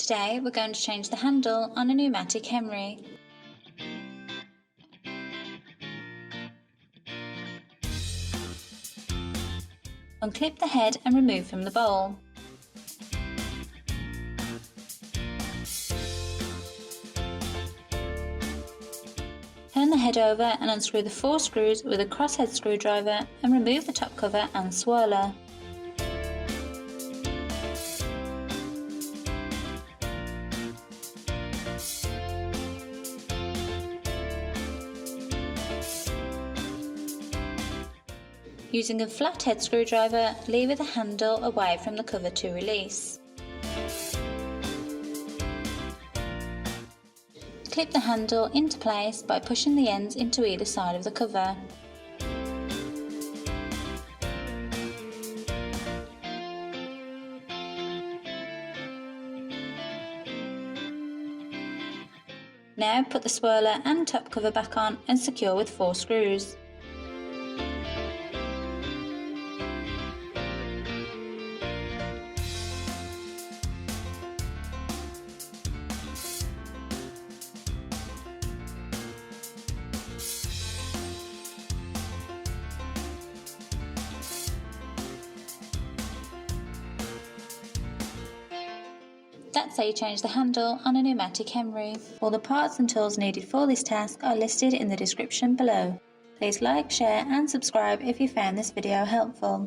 Today we're going to change the handle on a Numatic Henry. Unclip the head and remove from the bowl. Turn the head over and unscrew the 4 screws with a crosshead screwdriver and remove the top cover and swirler. Using a flathead screwdriver, lever the handle away from the cover to release. Clip the handle into place by pushing the ends into either side of the cover. Now put the swirler and top cover back on and secure with 4 screws. That's how you change the handle on a Numatic Henry. All the parts and tools needed for this task are listed in the description below. Please like, share and subscribe if you found this video helpful.